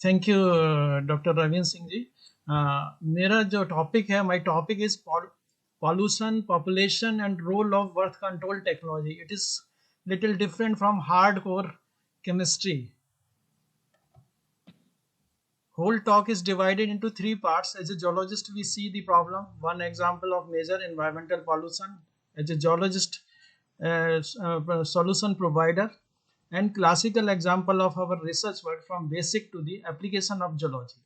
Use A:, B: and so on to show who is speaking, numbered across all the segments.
A: Thank you doctor Ravindra Singh ji. मेरा जो topic है, my topic is pollution, population and role of birth control technology. It is little different from hardcore chemistry. Whole talk is divided into three parts. As a geologist, we see the problem, one example of major environmental pollution. As a geologist, solution provider, and classical example of our research work from basic to the application of geology.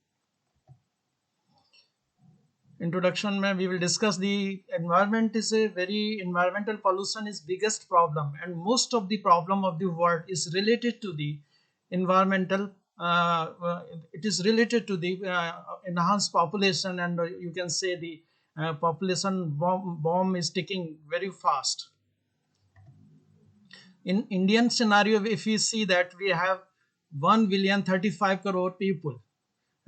A: Introduction mein we will discuss the environment is a very environmental pollution is biggest problem, and most of the problem of the world is related to the environmental. It is related to the enhanced population, and you can say the population bomb is ticking very fast. In Indian scenario, if we see that we have 1,035 crore people,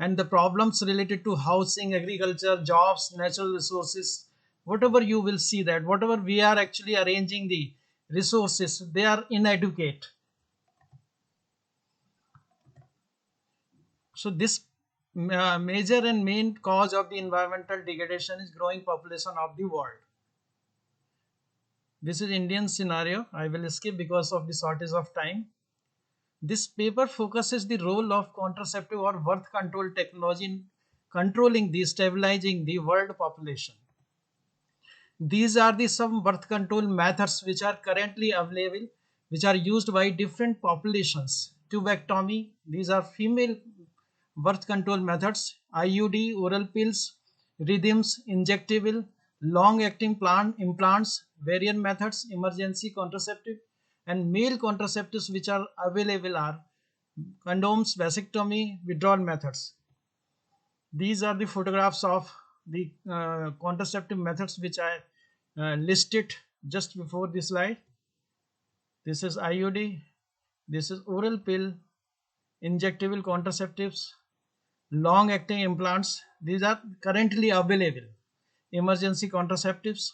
A: and the problems related to housing, agriculture, jobs, natural resources, whatever you will see, that whatever we are actually arranging the resources, they are inadequate. So this major and main cause of the environmental degradation is growing population of the world. This is Indian scenario. I will skip because of the shortage of time. This paper focuses the role of contraceptive or birth control technology in controlling the stabilizing the world population. These are the some birth control methods which are currently available, which are used by different populations. Tubectomy, these are female birth control methods. IUD, oral pills, rhythms, injectable, long-acting plant implants, variant methods, emergency contraceptive, and male contraceptives which are available are condoms, vasectomy, withdrawal methods. These are the photographs of the contraceptive methods which I listed just before this slide. This is IUD, this is oral pill, injectable contraceptives, long acting implants. These are currently available. Emergency contraceptives.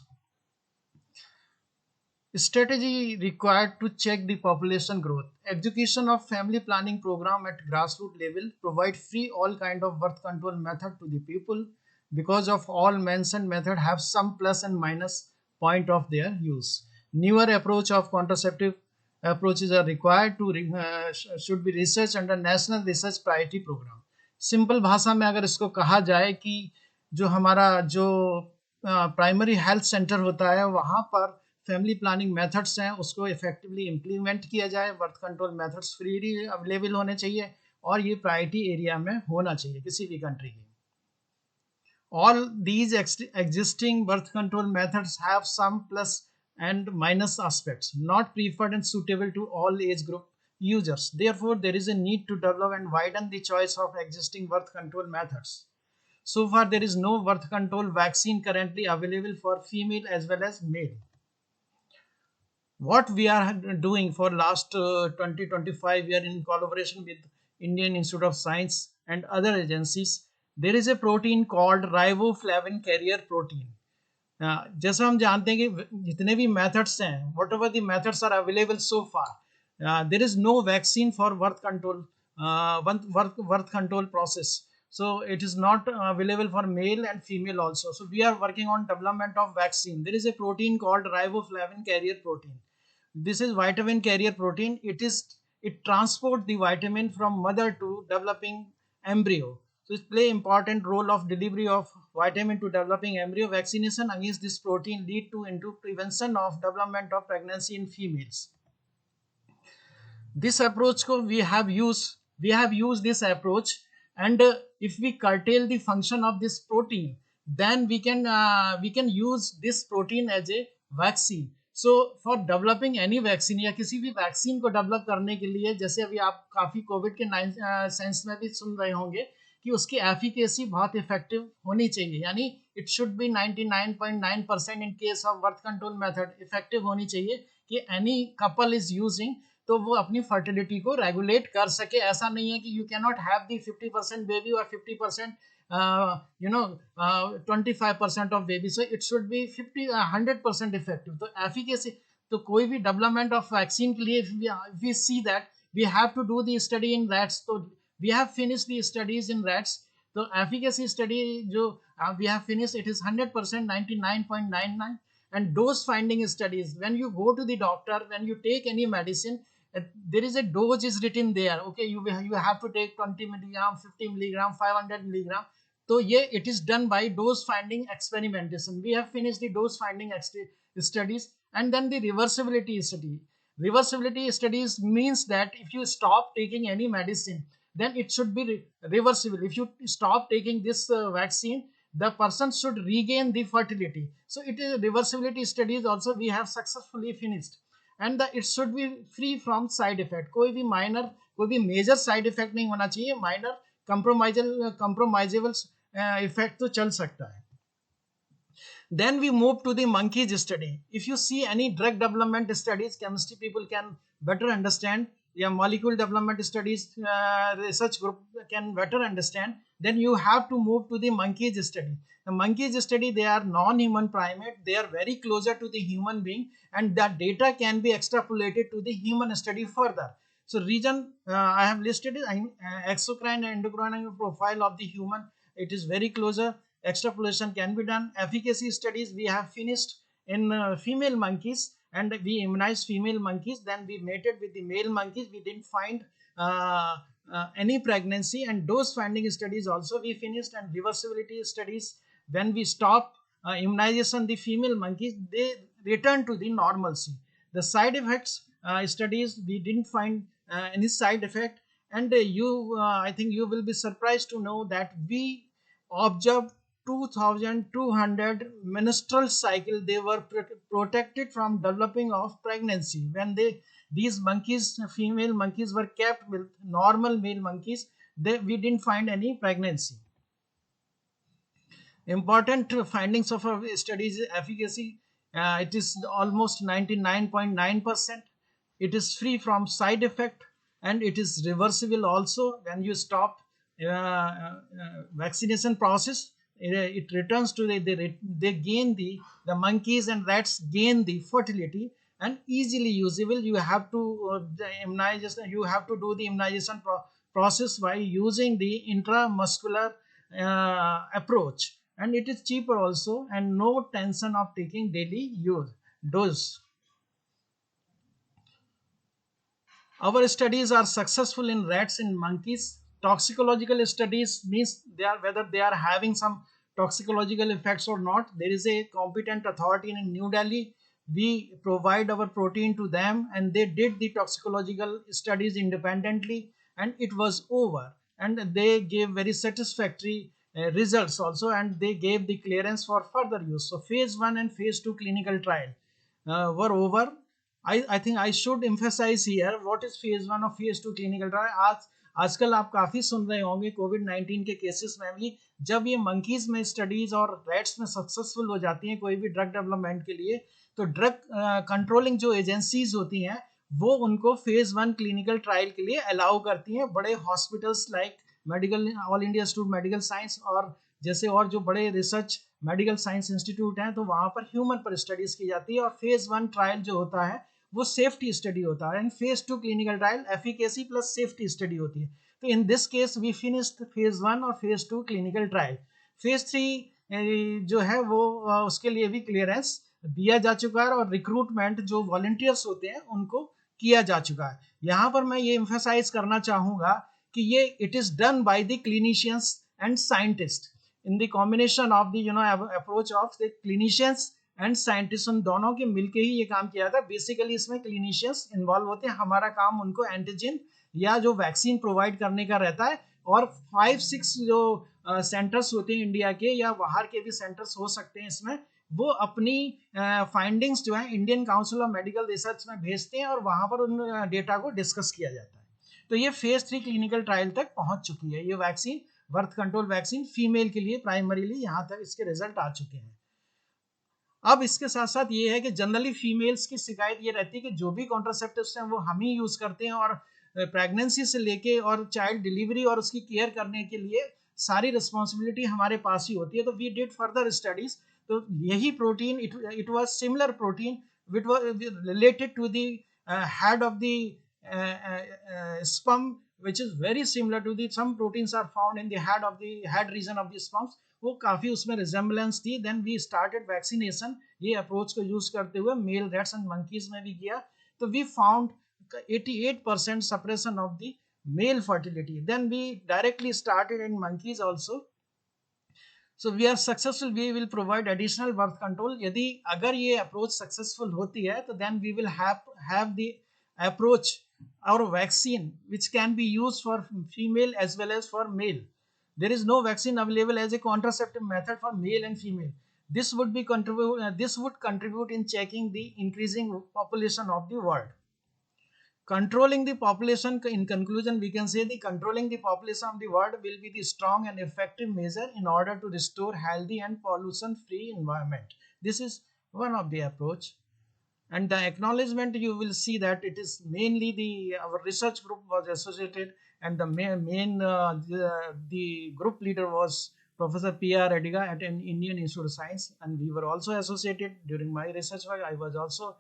A: Strategy required to check the population growth. Execution of family planning program at grassroots level provide free all kind of birth control method to the people, because of all mentioned method have some plus and minus point of their use. Newer approach of contraceptive approaches are required to should be researched under national research priority program. Simple भाषा में अगर इसको कहा जाए कि जो हमारा जो प्राइमरी हेल्थ सेंटर होता है वहाँ पर फैमिली प्लानिंग मेथड्स हैं उसको इफेक्टिवली इम्प्लीमेंट किया जाए, birth control methods freely available होने चाहिए और ये प्रायोरिटी एरिया में होना चाहिए किसी भी कंट्री के. All these existing birth control methods have some plus and minus aspects, not preferred and suitable to all age group users. Therefore, there is a need to develop and widen the choice of existing birth control methods. So far, there is no birth control vaccine currently available for female as well as male. What we are doing for last 20-25 years in collaboration with Indian Institute of Science and other agencies, there is a protein called riboflavin carrier protein. जैसा हम जानते हैं कि जितने भी methods हैं, whatever the methods are available so far, there is no vaccine for birth control process. So it is not available for male and female also. So we are working on development of vaccine. There is a protein called riboflavin carrier protein. This is vitamin carrier protein. It transport the vitamin from mother to developing embryo. So it play important role of delivery of vitamin to developing embryo. Vaccination against this protein lead to into prevention of development of pregnancy in females. This approach ko we have used this approach, and if we curtail the function of this protein, then we can use this protein as a vaccine. So for developing any vaccine या किसी भी vaccine को develop करने के लिए, जैसे अभी आप काफ़ी कोविड के सेंस में भी सुन रहे होंगे कि उसकी एफिकेसी बहुत इफेक्टिव होनी चाहिए, यानी it should B 99.9% in case of birth control method effective होनी चाहिए कि एनी कपल इज यूजिंग तो वो अपनी फर्टिलिटी को रेगुलेट कर सके. ऐसा नहीं है कि you can not have the 50% baby और 50% 25% of baby. So it should be 100% effective. तो एफिकेसी तो कोई भी डेवलपमेंट ऑफ वैक्सीन के लिए we see that we have to do the study in rats. तो We have finished the studies in rats. The efficacy study जो we have finished, it is 100%, 99.99. And dose finding studies, when you go to the doctor, when you take any medicine, there is a dose is written there. Okay, you have to take 20 milligram, 50 milligram, 500 milligram. So yeah, it is done by dose finding experimentation. We have finished the dose finding studies. And then the reversibility study. Reversibility studies means that if you stop taking any medicine, then it should be reversible. If you stop taking this vaccine, the person should regain the fertility. So it is reversibility studies also we have successfully finished. And it should be free from side effect. कोई भी minor, कोई भी major side effect नहीं होना चाहिए. Minor compromisable effect तो चल सकता है. Then we move to the monkeys study. If you see any drug development studies, chemistry people can better understand. Yeah, molecule development studies, research group can better understand. Then you have to move to the monkeys study. The monkeys study, they are non-human primate. They are very closer to the human being, and that data can be extrapolated to the human study further. So reason I have listed is exocrine and endocrine profile of the human. It is very closer. Extrapolation can be done. Efficacy studies we have finished in female monkeys, and we immunized female monkeys. Then we mated with the male monkeys. We didn't find any pregnancy. And dose finding studies also we finished. And reversibility studies, when we stop immunization the female monkeys, they return to the normalcy. The side effects studies, we didn't find any side effect. And I think you will be surprised to know that we observed 2200 menstrual cycle. They were protected from developing of pregnancy when these monkeys, female monkeys, were kept with normal male monkeys. We didn't find any pregnancy. Important findings of our studies: efficacy, it is almost 99.9%. It is free from side effect, and it is reversible also. When you stop vaccination process, it returns to they gain the monkeys and rats gain the fertility, and easily usable. You have to immunization, you have to do the immunization process by using the intramuscular approach, and it is cheaper also, and no tension of taking daily dose. Our studies are successful in rats and monkeys. Toxicological studies means they are whether they are having some toxicological effects or not. There is a competent authority in New Delhi. We provide our protein to them, and they did the toxicological studies independently, and it was over. And they gave very satisfactory results also, and they gave the clearance for further use. So phase 1 and phase 2 clinical trial were over. I think I should emphasize here what is phase 1 और phase 2 clinical trial. आजकल आप काफ़ी सुन रहे होंगे कोविड-19 के cases में भी, जब ये मंकीज में स्टडीज और रैट्स में सक्सेसफुल हो जाती हैं कोई भी ड्रग डेवलपमेंट के लिए, तो ड्रग कंट्रोलिंग जो एजेंसीज होती हैं वो उनको फेज 1 क्लिनिकल ट्रायल के लिए अलाउ करती हैं. बड़े hospitals like medical all India institute medical science और जैसे और जो बड़े रिसर्च मेडिकल साइंस इंस्टीट्यूट हैं, तो वहाँ पर ह्यूमन पर स्टडीज की जाती है. और फेज 1 ट्रायल जो होता है वो सेफ्टी स्टडी होता है, and phase 2 clinical trial efficacy plus safety study होती है. तो in this case we finished phase 1 और फेज 2 क्लिनिकल ट्रायल. फेज 3 जो है वो उसके लिए भी क्लियरेंस दिया जा चुका है, और रिक्रूटमेंट जो वॉलंटियर्स होते हैं उनको किया जा चुका है. यहाँ पर मैं ये एम्फेसाइज करना चाहूँगा कि ये it is done by the clinicians and scientist in the combination of the approach of the clinicians and scientist. उन दोनों के मिलके ही ये काम किया था. बेसिकली इसमें क्लिनिशियंस इन्वॉल्व होते हैं. हमारा काम उनको एंटीजन या जो वैक्सीन प्रोवाइड करने का रहता है, और 5-6 जो सेंटर्स होते हैं इंडिया के या बाहर के भी सेंटर्स हो सकते हैं इसमें, वो अपनी फाइंडिंग्स जो है Indian council of medical research में भेजते हैं, और वहां पर उन डेटा को डिस्कस किया जाता है. तो ये फेज 3 क्लिनिकल ट्रायल तक पहुंच चुकी है. ये vaccine, birth control vaccine female के लिए प्राइमरीली यहाँ तक इसके रिजल्ट आ चुके हैं. अब इसके साथ साथ ये है कि जनरली फीमेल्स की शिकायत ये रहती है कि जो भी कॉन्ट्रासेप्टिव्स हैं वो हम ही यूज करते हैं, और प्रेगनेंसी से लेके और चाइल्ड डिलीवरी और उसकी केयर करने के लिए सारी रिस्पॉन्सिबिलिटी हमारे पास ही होती है. तो वी डिड फर्दर स्टडीज. तो यही protein, it was similar protein which was related to the head of the sperm which is very similar to the some proteins are found in the head region of the sperms, वो काफी उसमें resemblance थी. Then we started vaccination, ये approach को use करते हुए mail rats and monkeys में भी किया. तो we found 88% suppression of the male fertility. Then we directly started in monkeys also. So we are successful, we will provide additional birth control. यदि अगर ये approach successful होती है तो then we will have the approach or vaccine which can be used for female as well as for male. There is no vaccine available as a contraceptive method for male and female. This would contribute in checking the increasing population of the world. Controlling the population, in conclusion, we can say the controlling the population of the world will be the strong and effective measure in order to restore healthy and pollution free environment. This is one of the approach. And the acknowledgement, you will see that it is mainly our research group was associated, and the the group leader was Professor P.R. Ediga at an Indian Institute of Science, and we were also associated during my research work. I was also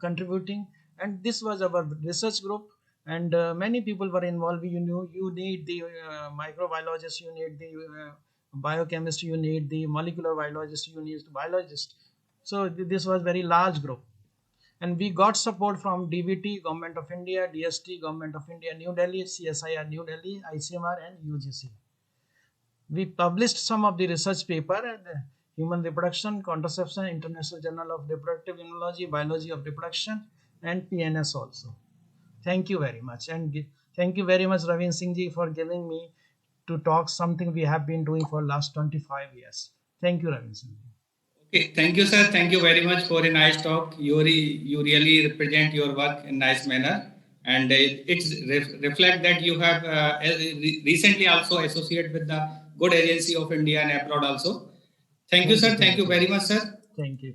A: contributing, and this was our research group, and many people were involved. You need the microbiologist, you need the biochemist, you need the molecular biologist, you need the biologist. So this was very large group, and we got support from DBT, Government of India, DST, Government of India, New Delhi, CSIR, New Delhi, ICMR, and UGC. We published some of the research paper and human reproduction, contraception, International Journal of Reproductive Immunology, Biology of Reproduction, and PNS also. Thank you very much, and thank you very much, Ravin Singh ji, for giving me to talk something we have been doing for last 25 years. Thank you, Ravin Singh ji.
B: Okay, thank you, sir. Thank you very much for a nice talk. You really represent your work in nice manner, and it's reflect that you have recently also associated with the good agency of India and abroad also. Thank you, sir. Thank you very much, sir.
A: Thank you.